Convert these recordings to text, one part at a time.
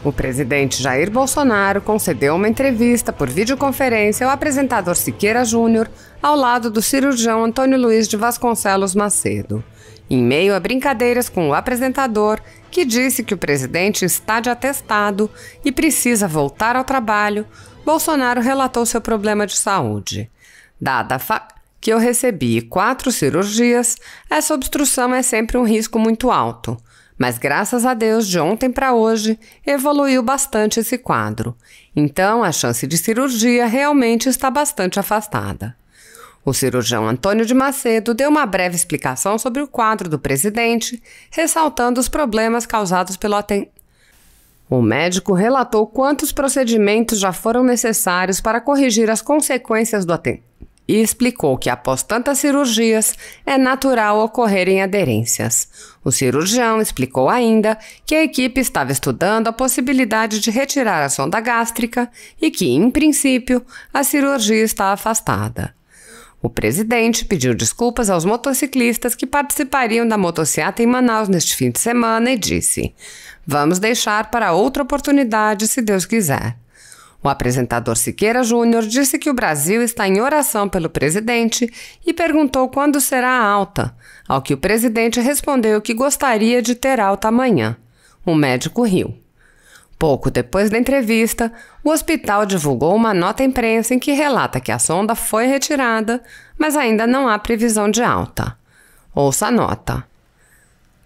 O presidente Jair Bolsonaro concedeu uma entrevista por videoconferência ao apresentador Siqueira Júnior, ao lado do cirurgião Antônio Luiz de Vasconcelos Macedo. Em meio a brincadeiras com o apresentador, que disse que o presidente está de atestado e precisa voltar ao trabalho, Bolsonaro relatou seu problema de saúde. Dada a que eu recebi 4 cirurgias, essa obstrução é sempre um risco muito alto. Mas graças a Deus, de ontem para hoje, evoluiu bastante esse quadro. Então, a chance de cirurgia realmente está bastante afastada. O cirurgião Antônio de Macedo deu uma breve explicação sobre o quadro do presidente, ressaltando os problemas causados pelo atendimento. O médico relatou quantos procedimentos já foram necessários para corrigir as consequências do atendimento e explicou que após tantas cirurgias é natural ocorrerem aderências. O cirurgião explicou ainda que a equipe estava estudando a possibilidade de retirar a sonda gástrica e que, em princípio, a cirurgia está afastada. O presidente pediu desculpas aos motociclistas que participariam da motociata em Manaus neste fim de semana e disse: "Vamos deixar para outra oportunidade, se Deus quiser." O apresentador Siqueira Júnior disse que o Brasil está em oração pelo presidente e perguntou quando será a alta, ao que o presidente respondeu que gostaria de ter alta amanhã. O médico riu. Pouco depois da entrevista, o hospital divulgou uma nota à imprensa em que relata que a sonda foi retirada, mas ainda não há previsão de alta. Ouça a nota.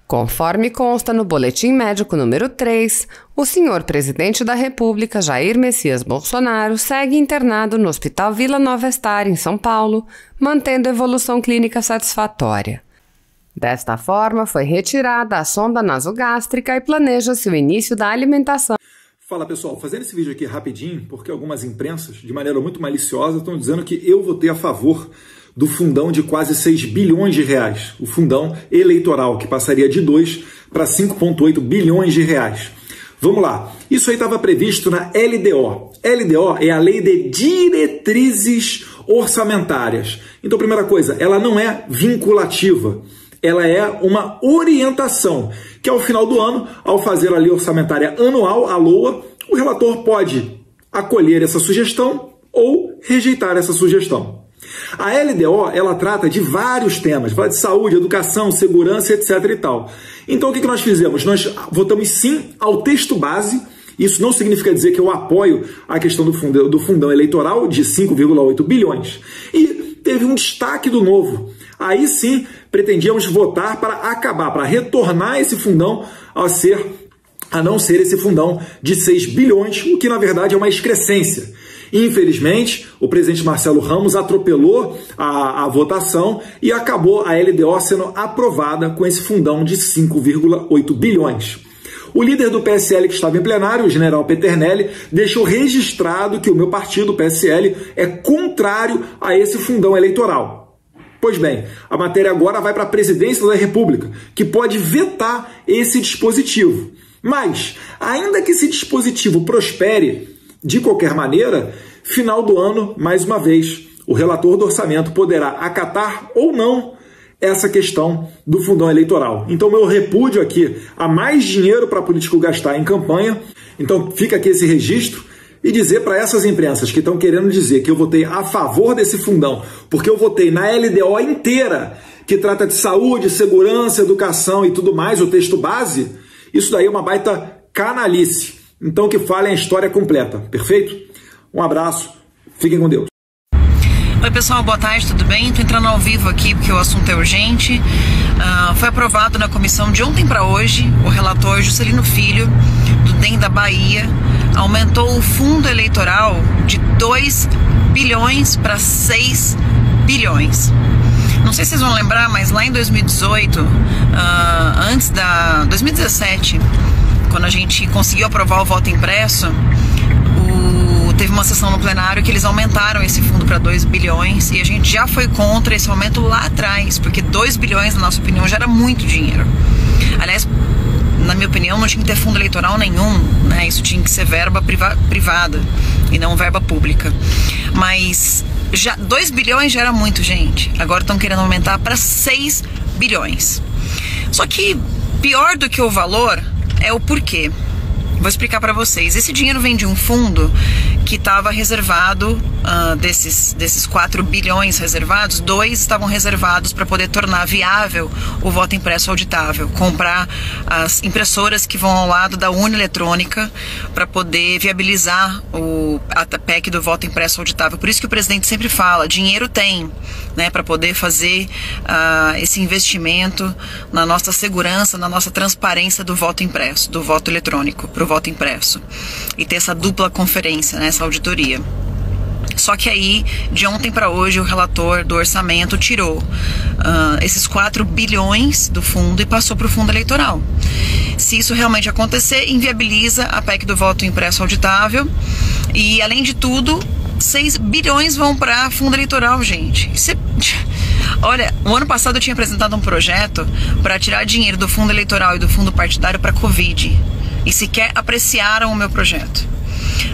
Conforme consta no boletim médico número 3, o senhor presidente da República, Jair Messias Bolsonaro, segue internado no Hospital Vila Nova Star, em São Paulo, mantendo evolução clínica satisfatória. Desta forma, foi retirada a sonda nasogástrica e planeja-se o início da alimentação. Fala pessoal, fazendo esse vídeo aqui rapidinho, porque algumas imprensas, de maneira muito maliciosa, estão dizendo que eu votei a favor do fundão de quase 6 bilhões de reais, o fundão eleitoral, que passaria de 2 para 5,8 bilhões de reais. Vamos lá, isso aí estava previsto na LDO. LDO é a Lei de Diretrizes Orçamentárias. Então, primeira coisa, ela não é vinculativa, ela é uma orientação, que ao final do ano, ao fazer a lei orçamentária anual, a LOA, o relator pode acolher essa sugestão ou rejeitar essa sugestão. A LDO, ela trata de vários temas, fala de saúde, educação, segurança, etc. e tal. Então, o que nós fizemos? Nós votamos sim ao texto base. Isso não significa dizer que eu apoio a questão do fundão eleitoral de 5,8 bilhões. E teve um destaque do novo. Aí sim, pretendíamos votar para acabar, para retornar esse fundão a não ser esse fundão de 6 bilhões, o que na verdade é uma excrescência. Infelizmente, o presidente Marcelo Ramos atropelou a votação e acabou a LDO sendo aprovada com esse fundão de 5,8 bilhões. O líder do PSL que estava em plenário, o general Peternelli, deixou registrado que o meu partido, o PSL, é contrário a esse fundão eleitoral. Pois bem, a matéria agora vai para a presidência da República, que pode vetar esse dispositivo. Mas, ainda que esse dispositivo prospere, de qualquer maneira, final do ano, mais uma vez, o relator do orçamento poderá acatar ou não essa questão do fundão eleitoral. Então, meu repúdio aqui a mais dinheiro para político gastar em campanha. Então, fica aqui esse registro e dizer para essas imprensas que estão querendo dizer que eu votei a favor desse fundão, porque eu votei na LDO inteira, que trata de saúde, segurança, educação e tudo mais, o texto base, isso daí é uma baita canalice. Então que falem a história completa, perfeito? Um abraço, fiquem com Deus. Oi pessoal, boa tarde, tudo bem? Estou entrando ao vivo aqui porque o assunto é urgente. Foi aprovado na comissão de ontem para hoje, o relator Juscelino Filho, do DEM da Bahia, aumentou o fundo eleitoral de 2 bilhões para 6 bilhões. Não sei se vocês vão lembrar, mas lá em 2018, 2017, quando a gente conseguiu aprovar o voto impresso, teve uma sessão no plenário que eles aumentaram esse fundo para 2 bilhões e a gente já foi contra esse aumento lá atrás, porque 2 bilhões, na nossa opinião, já era muito dinheiro. Aliás, na minha opinião, não tinha que ter fundo eleitoral nenhum, né? Isso tinha que ser verba privada e não verba pública. Mas 2 bilhões já era muito, gente. Agora estão querendo aumentar para 6 bilhões. Só que pior do que o valor é o porquê. Vou explicar para vocês. Esse dinheiro vem de um fundo que estava reservado, desses 4 bilhões reservados, 2 estavam reservados para poder tornar viável o voto impresso auditável, comprar as impressoras que vão ao lado da urna eletrônica para poder viabilizar a PEC do voto impresso auditável. Por isso que o presidente sempre fala, dinheiro tem, né, para poder fazer esse investimento na nossa segurança, na nossa transparência do voto impresso, do voto eletrônico para o voto impresso, e ter essa dupla conferência, né, essa auditoria. Só que aí, de ontem para hoje, o relator do orçamento tirou esses 4 bilhões do fundo e passou para o fundo eleitoral. Se isso realmente acontecer, inviabiliza a PEC do voto impresso auditável e, além de tudo, 6 bilhões vão para fundo eleitoral, gente. Olha, o ano passado eu tinha apresentado um projeto para tirar dinheiro do fundo eleitoral e do fundo partidário para Covid. E sequer apreciaram o meu projeto.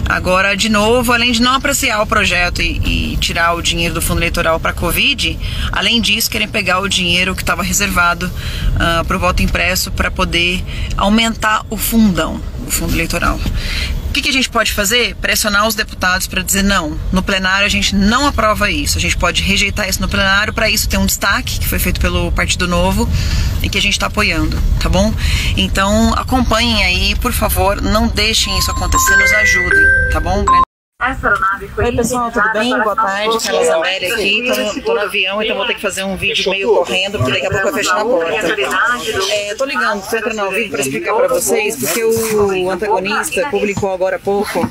Agora, de novo, além de não apreciar o projeto e tirar o dinheiro do fundo eleitoral para a Covid, além disso, querem pegar o dinheiro que estava reservado para o voto impresso para poder aumentar o fundão, o fundo eleitoral. O que a gente pode fazer? Pressionar os deputados para dizer não. No plenário a gente não aprova isso. A gente pode rejeitar isso no plenário. Para isso tem um destaque que foi feito pelo Partido Novo e que a gente está apoiando, tá bom? Então acompanhem aí, por favor, não deixem isso acontecer, nos ajudem, tá bom? Oi pessoal, tudo bem? Boa tarde, Carla Zambelli aqui. Tô no avião, então vou ter que fazer um vídeo meio correndo, porque daqui a pouco vai fechar a porta. Tô ligando, tô entrando ao vivo para explicar para vocês, porque o antagonista publicou agora há pouco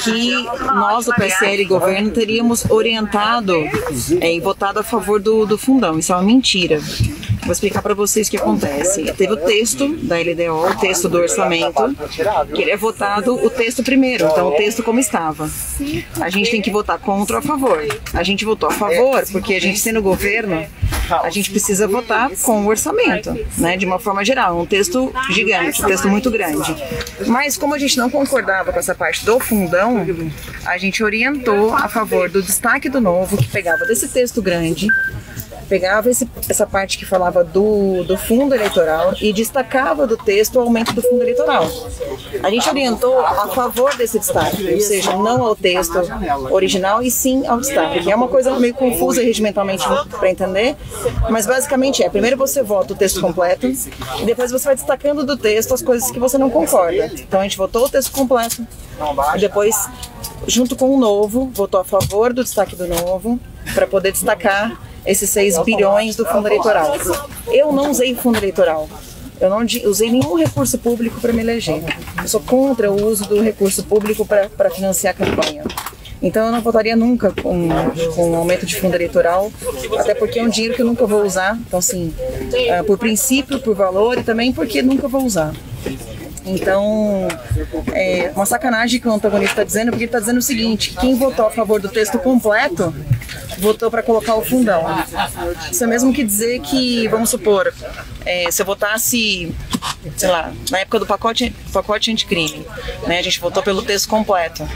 que nós, do PSL e governo, teríamos orientado e votado a favor do fundão. Isso é uma mentira. Vou explicar para vocês o que acontece. Teve o texto da LDO, o texto do orçamento, que ele é votado o texto primeiro, então o texto como estava. A gente tem que votar contra ou a favor. A gente votou a favor porque a gente, sendo governo, a gente precisa votar com o orçamento, né, de uma forma geral. Um texto gigante, um texto muito grande. Mas como a gente não concordava com essa parte do fundão, a gente orientou a favor do destaque do novo, que pegava desse texto grande, pegava essa parte que falava do fundo eleitoral e destacava do texto o aumento do fundo eleitoral. A gente orientou a favor desse destaque, ou seja, não ao texto original e sim ao destaque, que é uma coisa meio confusa regimentalmente para entender, mas basicamente primeiro você vota o texto completo e depois você vai destacando do texto as coisas que você não concorda. Então a gente votou o texto completo e depois, junto com o novo, votou a favor do destaque do novo para poder destacar esses 6 bilhões do fundo eleitoral. Eu não usei fundo eleitoral. Eu não usei nenhum recurso público para me eleger. Eu sou contra o uso do recurso público para financiar a campanha. Então eu não votaria nunca com um aumento de fundo eleitoral, até porque é um dinheiro que eu nunca vou usar. Então, assim, por princípio, por valor e também porque nunca vou usar. Então, é uma sacanagem que o antagonista está dizendo, porque ele está dizendo o seguinte: quem votou a favor do texto completo votou para colocar o fundão. Isso é mesmo que dizer que, vamos supor, se eu votasse, sei lá, na época do pacote anticrime, né, a gente votou pelo texto completo.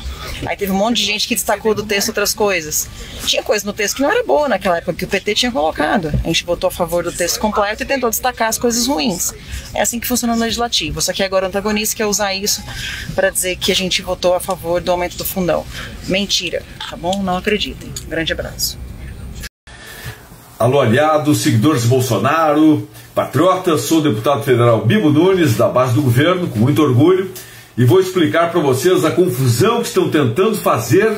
Aí teve um monte de gente que destacou do texto outras coisas. Tinha coisa no texto que não era boa naquela época, que o PT tinha colocado. A gente votou a favor do texto completo e tentou destacar as coisas ruins. É assim que funciona no legislativo. Só que agora o antagonista quer usar isso para dizer que a gente votou a favor do aumento do fundão. Mentira, tá bom? Não acreditem. Grande abraço. Alô, aliados, seguidores de Bolsonaro, patriotas, sou o deputado federal Bibo Nunes, da base do governo, com muito orgulho, e vou explicar para vocês a confusão que estão tentando fazer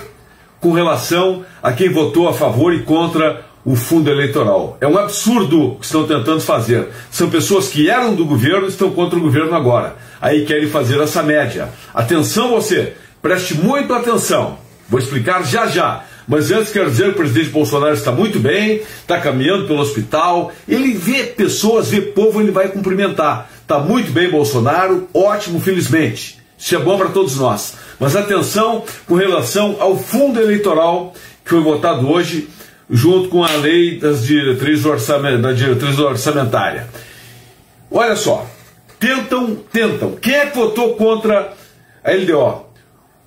com relação a quem votou a favor e contra o fundo eleitoral. É um absurdo o que estão tentando fazer. São pessoas que eram do governo e estão contra o governo agora. Aí querem fazer essa média. Atenção você, preste muito atenção. Vou explicar já já. Mas antes quero dizer que o presidente Bolsonaro está muito bem, está caminhando pelo hospital, ele vê pessoas, vê povo, ele vai cumprimentar. Está muito bem Bolsonaro, ótimo, felizmente. Isso é bom para todos nós. Mas atenção com relação ao fundo eleitoral que foi votado hoje, junto com a lei das diretrizes orçamentária. Olha só, tentam. Quem é que votou contra a LDO?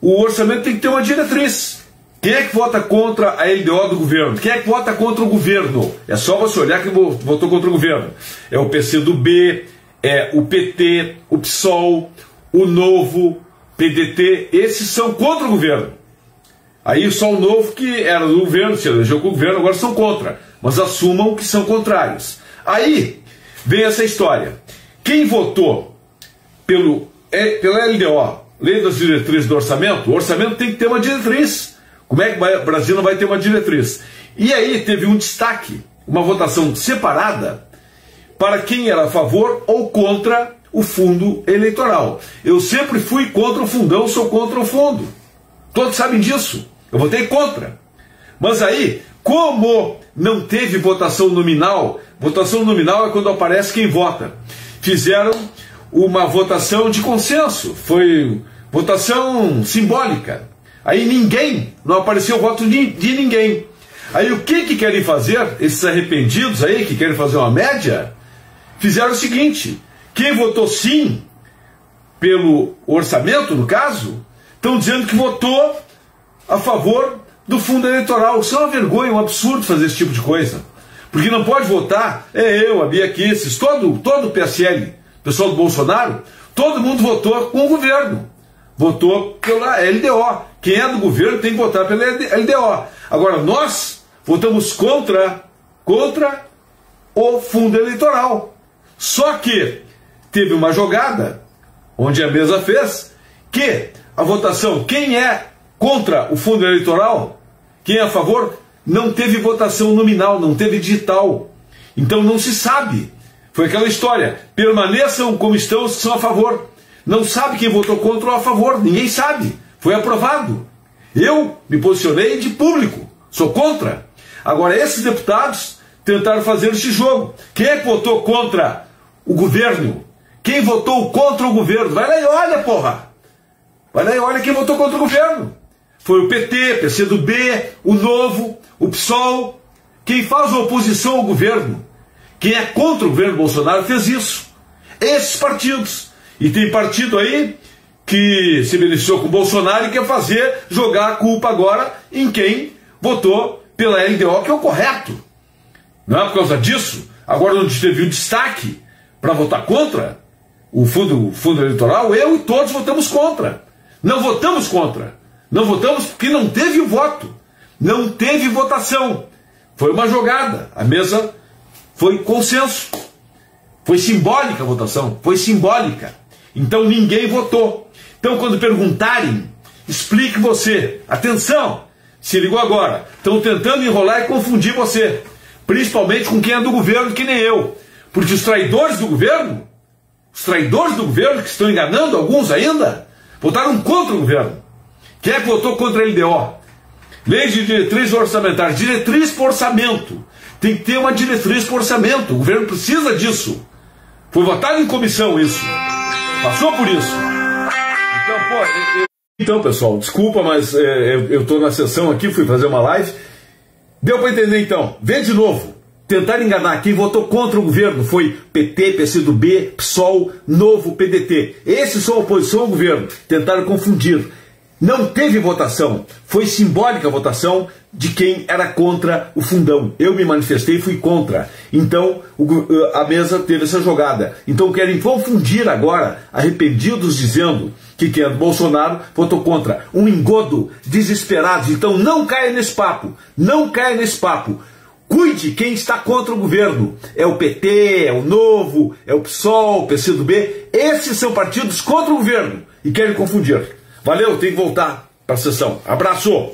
O orçamento tem que ter uma diretriz. Quem é que vota contra a LDO do governo? Quem é que vota contra o governo? É só você olhar quem votou contra o governo. É o PCdoB, é o PT, o PSOL, o Novo, PDT, esses são contra o governo. Aí só o Novo, que era do governo, se elegeu com o governo, agora são contra. Mas assumam que são contrários. Aí vem essa história. Quem votou pela LDO, Lei das Diretrizes do Orçamento, o orçamento tem que ter uma diretriz. Como é que o Brasil não vai ter uma diretriz? E aí teve um destaque, uma votação separada para quem era a favor ou contra o fundo eleitoral. Eu sempre fui contra o fundão, sou contra o fundo. Todos sabem disso. Eu votei contra. Mas aí, como não teve votação nominal é quando aparece quem vota. Fizeram uma votação de consenso, foi votação simbólica. Aí não apareceu o voto de ninguém. Aí o que querem fazer, esses arrependidos aí, que querem fazer uma média, fizeram o seguinte: quem votou sim pelo orçamento, no caso, estão dizendo que votou a favor do fundo eleitoral. Isso é uma vergonha, um absurdo fazer esse tipo de coisa. Porque não pode votar, eu, a Bia Kicis, todo o PSL, pessoal do Bolsonaro, todo mundo votou com o governo. Votou pela LDO. Quem é do governo tem que votar pela LDO. Agora, nós votamos contra o fundo eleitoral. Só que teve uma jogada, onde a mesa fez, que a votação, quem é contra o fundo eleitoral, quem é a favor, não teve votação nominal, não teve digital. Então não se sabe. Foi aquela história, permaneçam como estão os que são a favor. Não sabe quem votou contra ou a favor, ninguém sabe. Foi aprovado. Eu me posicionei de público, sou contra. Agora esses deputados tentaram fazer esse jogo. Quem é que votou contra o governo? Quem votou contra o governo? Vai lá e olha, porra! Vai lá e olha quem votou contra o governo. Foi o PT, PCdoB, o Novo, o PSOL. Quem faz oposição ao governo, quem é contra o governo Bolsonaro, fez isso. Esses partidos. E tem partido aí que se beneficiou com o Bolsonaro e quer jogar a culpa agora em quem votou pela LDO, que é o correto. Não é por causa disso? Agora onde teve o destaque para votar contra o fundo eleitoral, eu e todos votamos contra. Não votamos contra. Não votamos porque não teve o voto. Não teve votação. Foi uma jogada. A mesa foi consenso. Foi simbólica a votação. Foi simbólica. Então ninguém votou. Então quando perguntarem, explique você. Atenção! Se ligou agora. Estão tentando enrolar e confundir você. Principalmente com quem é do governo, que nem eu. Porque os traidores do governo, que estão enganando alguns ainda, votaram contra o governo. Quem é que votou contra a LDO? Lei de diretriz orçamentária. Diretriz por orçamento. Tem que ter uma diretriz por orçamento. O governo precisa disso. Foi votado em comissão isso. Passou por isso. Então, pessoal, desculpa, mas eu estou na sessão aqui, fui fazer uma live. Deu para entender então. Vê de novo. Tentaram enganar. Quem votou contra o governo foi PT, PCdoB, PSOL, Novo, PDT. Esses são a oposição ao governo. Tentaram confundir. Não teve votação. Foi simbólica a votação de quem era contra o fundão. Eu me manifestei e fui contra. Então a mesa teve essa jogada. Então querem confundir agora, arrependidos, dizendo que quem é do Bolsonaro votou contra. Um engodo, desesperados. Então não caia nesse papo. Não caia nesse papo. Cuide quem está contra o governo. É o PT, é o Novo, é o PSOL, o PCdoB. Esses são partidos contra o governo e querem confundir. Valeu, tem que voltar para a sessão. Abraço!